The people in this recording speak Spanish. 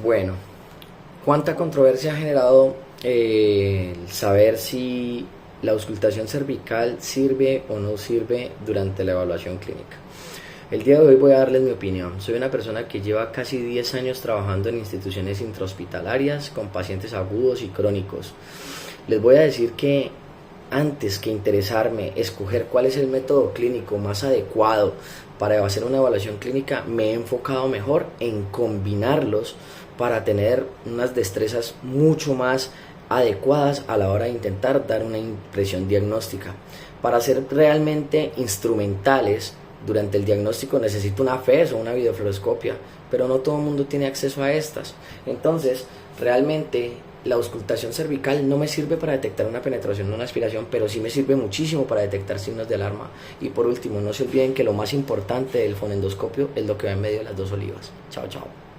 Bueno, ¿cuánta controversia ha generado el saber si la auscultación cervical sirve o no sirve durante la evaluación clínica? El día de hoy voy a darles mi opinión. Soy una persona que lleva casi 10 años trabajando en instituciones intrahospitalarias con pacientes agudos y crónicos. Les voy a decir que antes que interesarme, escoger cuál es el método clínico más adecuado para hacer una evaluación clínica, me he enfocado mejor en combinarlos para tener unas destrezas mucho más adecuadas a la hora de intentar dar una impresión diagnóstica. Para ser realmente instrumentales durante el diagnóstico necesito una FES o una videofluoroscopia, pero no todo el mundo tiene acceso a estas. Entonces, realmente la auscultación cervical no me sirve para detectar una penetración o una aspiración, pero sí me sirve muchísimo para detectar signos de alarma. Y por último, no se olviden que lo más importante del fonendoscopio es lo que va en medio de las dos olivas. Chao, chao.